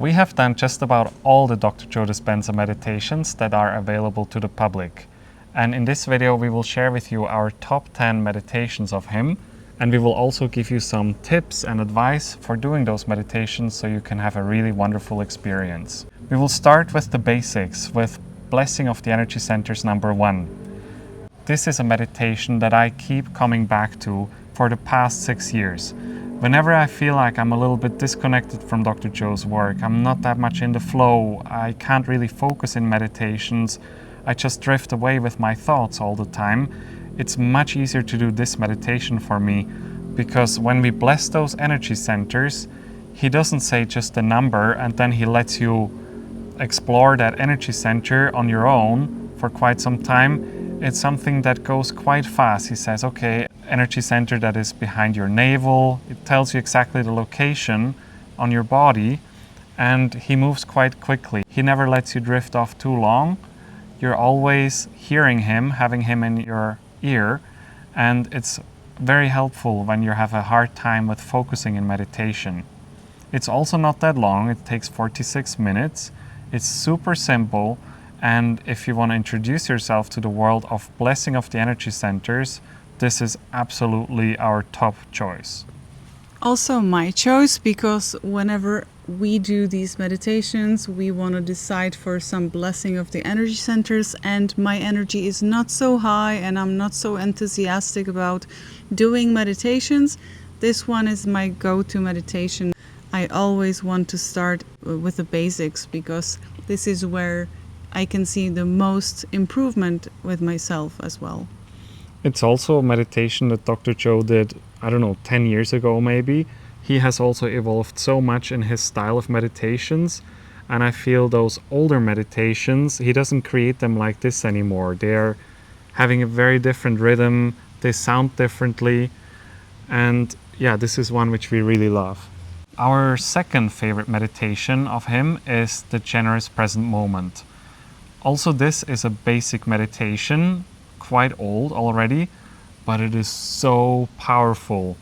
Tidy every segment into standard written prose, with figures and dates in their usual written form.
We have done just about all the Dr. Joe Dispenza meditations that are available to the public. And in this video we will share with you our top 10 meditations of him, and we will also give you some tips and advice for doing those meditations so you can have a really wonderful experience. We will start with the basics, with Blessing of the Energy Centers number 1. This is a meditation that I keep coming back to for the past 6 years. Whenever I feel like I'm a little bit disconnected from Dr. Joe's work, I'm not that much in the flow, I can't really focus in meditations, I just drift away with my thoughts all the time, it's much easier to do this meditation for me, because when we bless those energy centers, he doesn't say just a number and then he lets you explore that energy center on your own for quite some time. It's something that goes quite fast. He says, okay, energy center that is behind your navel. It tells you exactly the location on your body, and he moves quite quickly. He never lets you drift off too long. You're always hearing him, having him in your ear, and it's very helpful when you have a hard time with focusing in meditation. It's also not that long. It takes 46 minutes. It's super simple. And if you want to introduce yourself to the world of Blessing of the Energy Centers, this is absolutely our top choice. Also my choice, because whenever we do these meditations, we want to decide for some blessing of the energy centers, and my energy is not so high and I'm not so enthusiastic about doing meditations. This one is my go-to meditation. I always want to start with the basics, because this is where I can see the most improvement with myself as well. It's also a meditation that Dr. Joe did, 10 years ago maybe. He has also evolved so much in his style of meditations, and I feel those older meditations, he doesn't create them like this anymore. They're having a very different rhythm, they sound differently, and yeah, this is one which we really love. Our second favorite meditation of him is the Generous Present Moment. Also, this is a basic meditation, quite old already, but it is so powerful,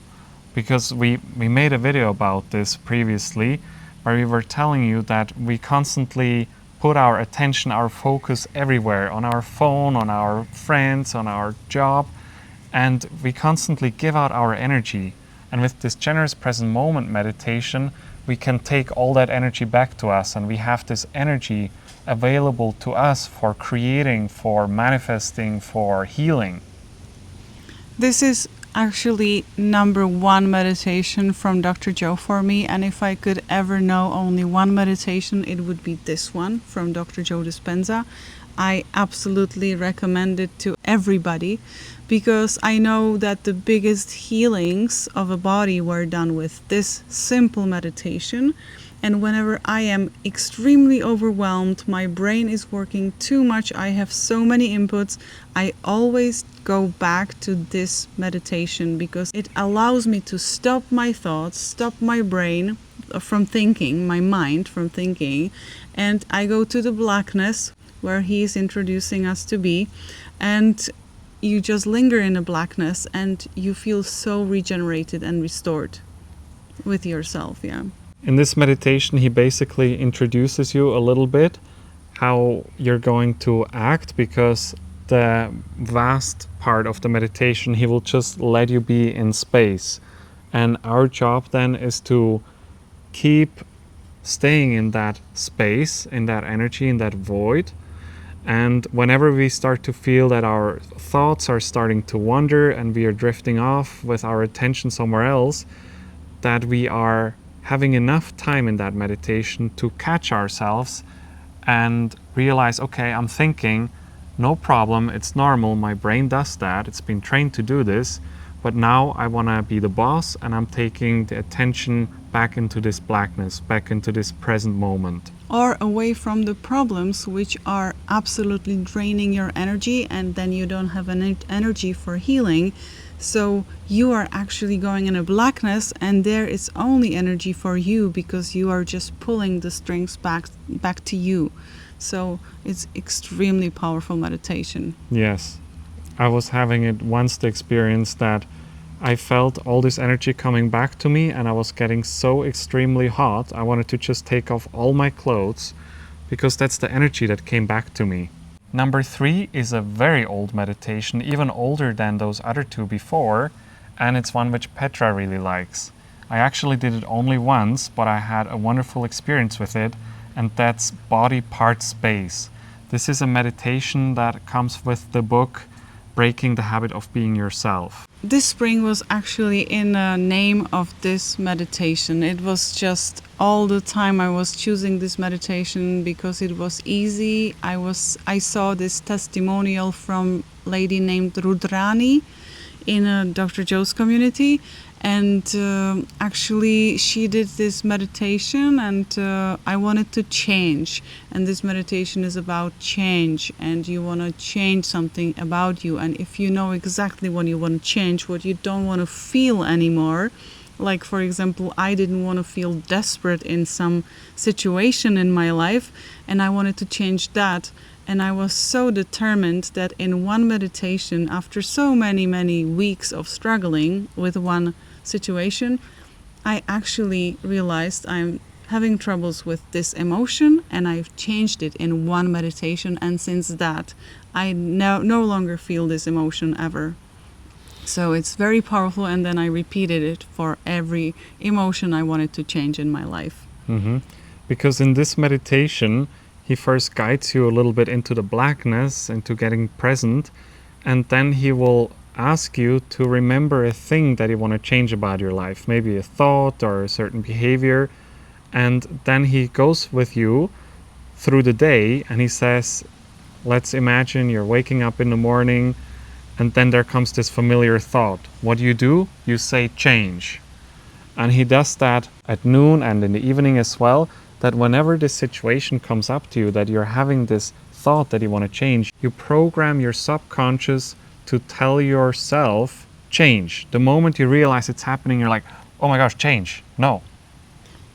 because we made a video about this previously where we were telling you that we constantly put our attention, our focus everywhere, on our phone, on our friends, on our job, and we constantly give out our energy. And with this Generous Present Moment meditation, we can take all that energy back to us, and we have this energy available to us for creating, for manifesting, for healing. This is actually number 1 meditation from Dr. Joe for me, and if I could ever know only one meditation, it would be this one from Dr. Joe Dispenza. I absolutely recommend it to everybody, because I know that the biggest healings of a body were done with this simple meditation. And whenever I am extremely overwhelmed, my brain is working too much, I have so many inputs, I always go back to this meditation, because it allows me to stop my thoughts, stop my brain from thinking, my mind from thinking, and I go to the blackness where he is introducing us to be, and you just linger in the blackness and you feel so regenerated and restored with yourself. In this meditation, he basically introduces you a little bit how you're going to act, because the vast part of the meditation, he will just let you be in space. And our job then is to keep staying in that space, in that energy, in that void. And whenever we start to feel that our thoughts are starting to wander and we are drifting off with our attention somewhere else, that we are having enough time in that meditation to catch ourselves and realize, okay, I'm thinking, no problem, it's normal, my brain does that, it's been trained to do this, but now I want to be the boss, and I'm taking the attention back into this blackness, back into this present moment. Or away from the problems which are absolutely draining your energy, and then you don't have any energy for healing. So you are actually going in a blackness, and there is only energy for you, because you are just pulling the strings back to you. So it's extremely powerful meditation. Yes. I was having it once, the experience that I felt all this energy coming back to me, and I was getting so extremely hot. I wanted to just take off all my clothes because that's the energy that came back to me. Number 3 is a very old meditation, even older than those other two before, and it's one which Petra really likes. I actually did it only once, but I had a wonderful experience with it, and that's body part space. This is a meditation that comes with the book Breaking the Habit of Being Yourself. This spring was actually in the name of this meditation. It was just all the time I was choosing this meditation because it was easy. I saw this testimonial from a lady named Rudrani in Dr. Joe's community, and actually she did this meditation, and I wanted to change, and this meditation is about change, and you want to change something about you, and if you know exactly what you want to change, what you don't want to feel anymore, like for example, I didn't want to feel desperate in some situation in my life, and I wanted to change that. And I was so determined that in one meditation, after so many weeks of struggling with one situation, I actually realized I'm having troubles with this emotion, and I've changed it in one meditation. And since that, I no longer feel this emotion ever. So it's very powerful, and then I repeated it for every emotion I wanted to change in my life. Because in this meditation, he first guides you a little bit into the blackness, into getting present, and then he will ask you to remember a thing that you want to change about your life, maybe a thought or a certain behavior, and then he goes with you through the day, and he says, let's imagine you're waking up in the morning, and then there comes this familiar thought. What do? You say change. And he does that at noon and in the evening as well, that whenever this situation comes up to you, that you're having this thought that you want to change, you program your subconscious to tell yourself, change. The moment you realize it's happening, you're like, oh my gosh, change. No.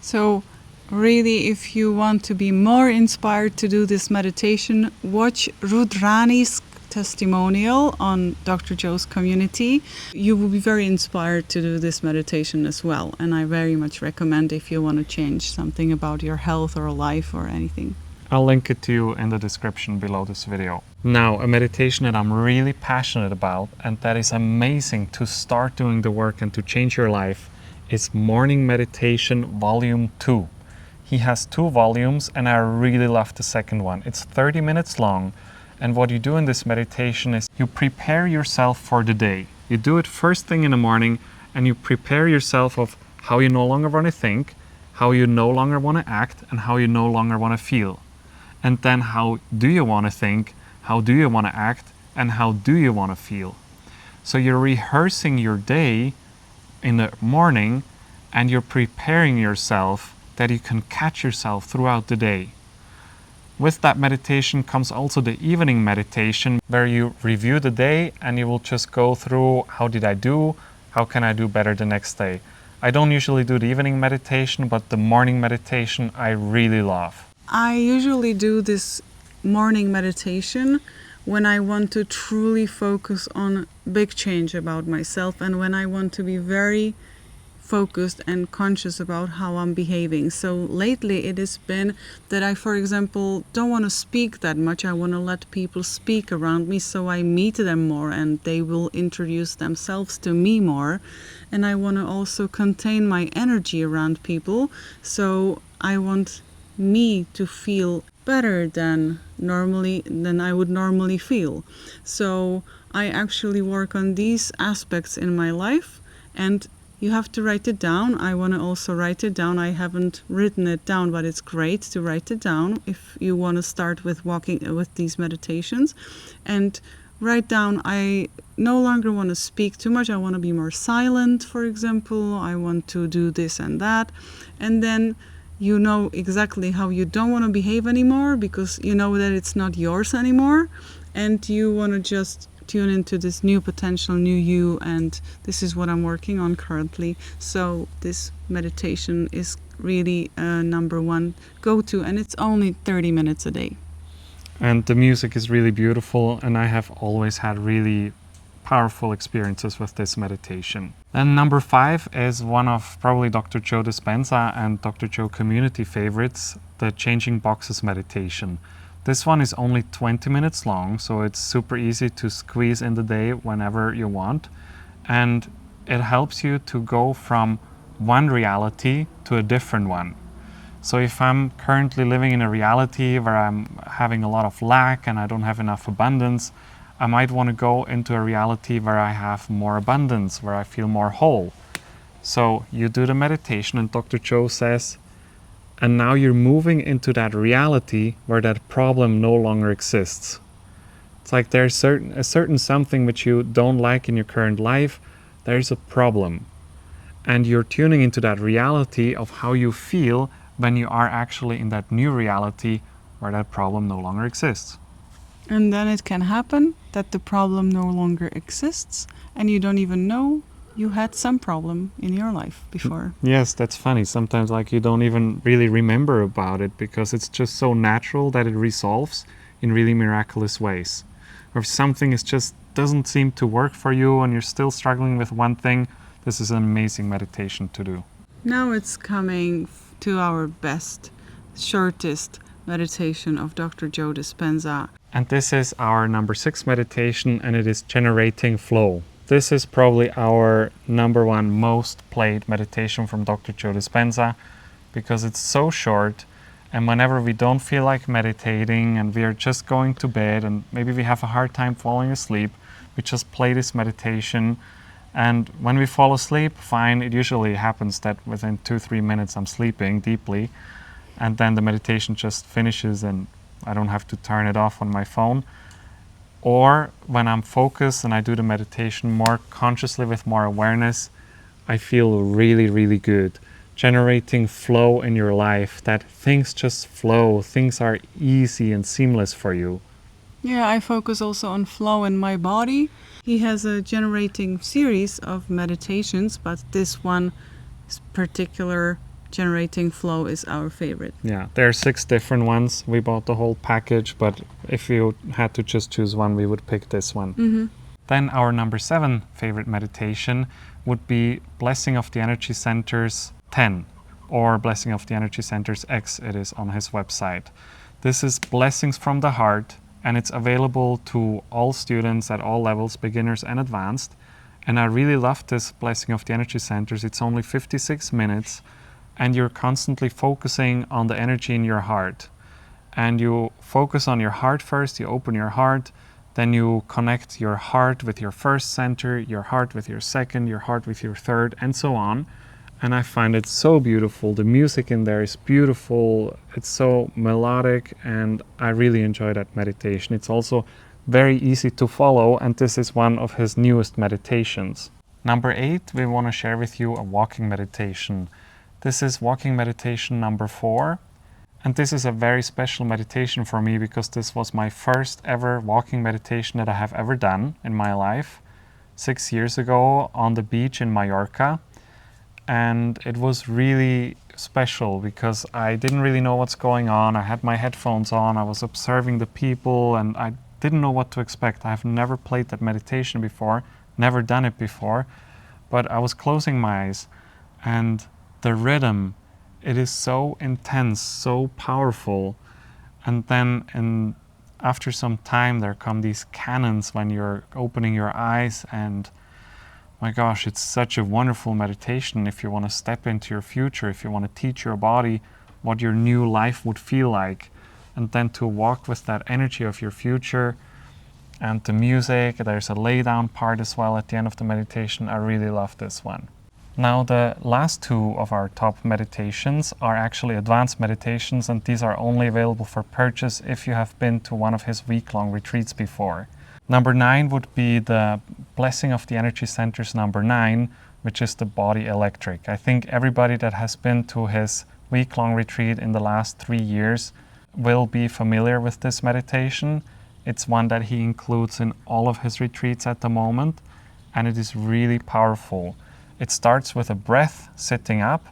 So really, if you want to be more inspired to do this meditation, watch Rudrani's testimonial on Dr. Joe's community. You will be very inspired to do this meditation as well, and I very much recommend if you want to change something about your health or life or anything. I'll link it to you in the description below this video. Now, a meditation that I'm really passionate about, and that is amazing to start doing the work and to change your life, is Morning Meditation Volume 2. He has 2 volumes, and I really love the second one. It's 30 minutes long. And what you do in this meditation is you prepare yourself for the day. You do it first thing in the morning, and you prepare yourself of how you no longer want to think, how you no longer want to act, and how you no longer want to feel. And then how do you want to think, how do you want to act, and how do you want to feel. So you're rehearsing your day in the morning, and you're preparing yourself that you can catch yourself throughout the day. With that meditation comes also the evening meditation, where you review the day and you will just go through, how did I do? How can I do better the next day? I don't usually do the evening meditation, but the morning meditation I really love. I usually do this morning meditation when I want to truly focus on big change about myself, and when I want to be very focused and conscious about how I'm behaving. So lately it has been that I, for example, don't want to speak that much. I want to let people speak around me, so I meet them more and they will introduce themselves to me more. And I want to also contain my energy around people, so I want me to feel better than I would normally feel. So I actually work on these aspects in my life, and you have to write it down. I want to also write it down. I haven't written it down, but it's great to write it down if you want to start with with these meditations. And write down, I no longer want to speak too much. I want to be more silent, for example. I want to do this and that. And then you know exactly how you don't want to behave anymore, because you know that it's not yours anymore. And you want to just tune into this new potential, new you, and this is what I'm working on currently. So this meditation is really number one go-to, and it's only 30 minutes a day. And the music is really beautiful, and I have always had really powerful experiences with this meditation. Then number 5 is one of probably Dr. Joe Dispenza and Dr. Joe community favorites, the changing boxes meditation. This one is only 20 minutes long, so it's super easy to squeeze in the day whenever you want. And it helps you to go from one reality to a different one. So if I'm currently living in a reality where I'm having a lot of lack and I don't have enough abundance, I might want to go into a reality where I have more abundance, where I feel more whole. So you do the meditation and Dr. Joe says, and now you're moving into that reality where that problem no longer exists. It's like there's a certain something which you don't like in your current life, there's a problem. And you're tuning into that reality of how you feel when you are actually in that new reality where that problem no longer exists. And then it can happen that the problem no longer exists and you don't even know you had some problem in your life before. Yes, that's funny. Sometimes like you don't even really remember about it because it's just so natural that it resolves in really miraculous ways. Or if something is just doesn't seem to work for you and you're still struggling with one thing, this is an amazing meditation to do. Now it's coming to our best, shortest meditation of Dr. Joe Dispenza. And this is our number 6 meditation, and it is generating flow. This is probably our number 1 most played meditation from Dr. Joe Dispenza because it's so short, and whenever we don't feel like meditating and we are just going to bed and maybe we have a hard time falling asleep, we just play this meditation. And when we fall asleep, fine, it usually happens that within 2-3 minutes I'm sleeping deeply, and then the meditation just finishes and I don't have to turn it off on my phone. Or when I'm focused and I do the meditation more consciously with more awareness, I feel really, really good. Generating flow in your life, that things just flow, things are easy and seamless for you. Yeah, I focus also on flow in my body. He has a generating series of meditations, but this one particular generating flow is our favorite. Yeah, there are 6 different ones. We bought the whole package, but if you had to just choose one, we would pick this one. Mm-hmm. Then our number 7 favorite meditation would be Blessing of the Energy Centers 10, or Blessing of the Energy Centers X, it is on his website. This is Blessings from the Heart, and it's available to all students at all levels, beginners and advanced. And I really love this Blessing of the Energy Centers. It's only 56 minutes, and you're constantly focusing on the energy in your heart. And you focus on your heart first, you open your heart, then you connect your heart with your first center, your heart with your second, your heart with your third, and so on. And I find it so beautiful. The music in there is beautiful. It's so melodic, and I really enjoy that meditation. It's also very easy to follow, and this is one of his newest meditations. Number 8, we want to share with you a walking meditation. This is walking meditation number 4. And this is a very special meditation for me because this was my first ever walking meditation that I have ever done in my life, 6 years ago on the beach in Mallorca. And it was really special because I didn't really know what's going on. I had my headphones on, I was observing the people, and I didn't know what to expect. I have never played that meditation before, never done it before, but I was closing my eyes, and the rhythm, it is so intense, so powerful. And then after some time there come these cannons when you're opening your eyes, and my gosh, it's such a wonderful meditation if you want to step into your future, if you want to teach your body what your new life would feel like, and then to walk with that energy of your future. And the music, there's a lay down part as well at the end of the meditation. I really love this one. Now the last 2 of our top meditations are actually advanced meditations, and these are only available for purchase if you have been to one of his week-long retreats before. Number 9 would be the Blessing of the Energy Centers number 9, which is the Body Electric. I think everybody that has been to his week-long retreat in the last 3 years will be familiar with this meditation. It's one that he includes in all of his retreats at the moment, and it is really powerful. It starts with a breath sitting up,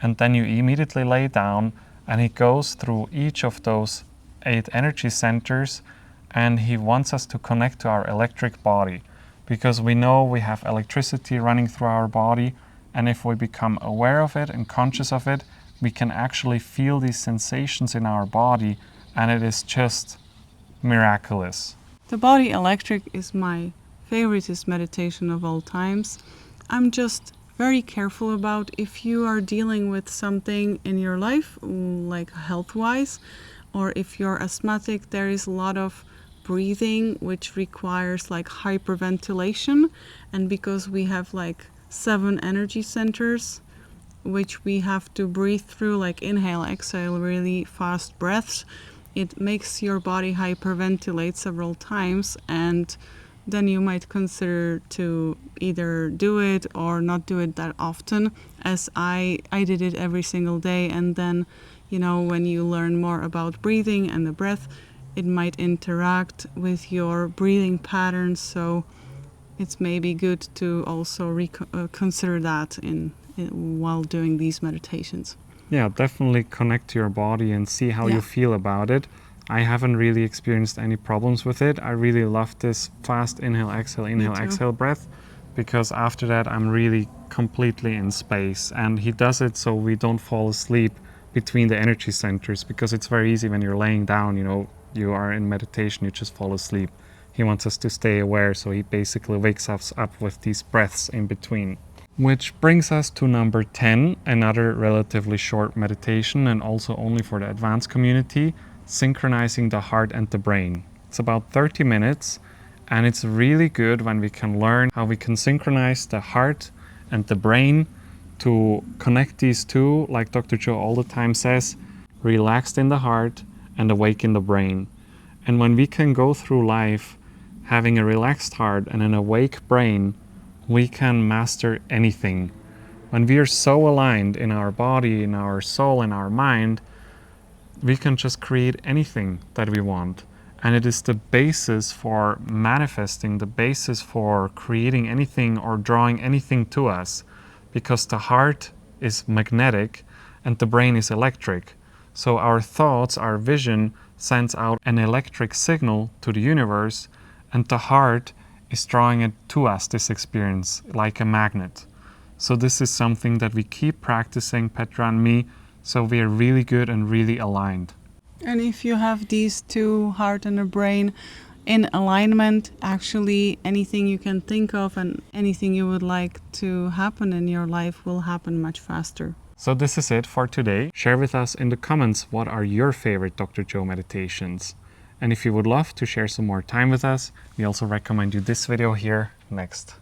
and then you immediately lay down, and he goes through each of those 8 energy centers, and he wants us to connect to our electric body. because we know we have electricity running through our body, and if we become aware of it and conscious of it, we can actually feel these sensations in our body, and it is just miraculous. The body electric is my favoriteest meditation of all times. I'm just very careful about if you are dealing with something in your life, like health-wise, or if you're asthmatic, there is a lot of breathing which requires like hyperventilation, and because we have like 7 energy centers which we have to breathe through, like inhale, exhale, really fast breaths, it makes your body hyperventilate several times, and then you might consider to either do it or not do it that often, as I did it every single day. And then, you know, when you learn more about breathing and the breath, it might interact with your breathing patterns, so it's maybe good to also consider that while doing these meditations. Yeah, definitely connect to your body and see how you feel about it. I haven't really experienced any problems with it. I really love this fast inhale, exhale breath, because after that I'm really completely in space. And he does it so we don't fall asleep between the energy centers, because it's very easy when you're laying down, you know, you are in meditation, you just fall asleep. He wants us to stay aware, so he basically wakes us up with these breaths in between. Which brings us to number 10, another relatively short meditation, and also only for the advanced community, synchronizing the heart and the brain. It's about 30 minutes, and it's really good when we can learn how we can synchronize the heart and the brain to connect these two, like Dr. Joe all the time says, relaxed in the heart and awake in the brain. And when we can go through life having a relaxed heart and an awake brain, we can master anything. When we are so aligned in our body, in our soul, in our mind, we can just create anything that we want. And it is the basis for manifesting, the basis for creating anything or drawing anything to us, because the heart is magnetic and the brain is electric. So our thoughts, our vision sends out an electric signal to the universe, and the heart is drawing it to us, this experience, like a magnet. So this is something that we keep practicing, Petra and me, so we are really good and really aligned. And if you have these two, heart and the brain, in alignment, actually anything you can think of and anything you would like to happen in your life will happen much faster. So this is it for today. Share with us in the comments what are your favorite Dr. Joe meditations. And if you would love to share some more time with us, we also recommend you this video here next.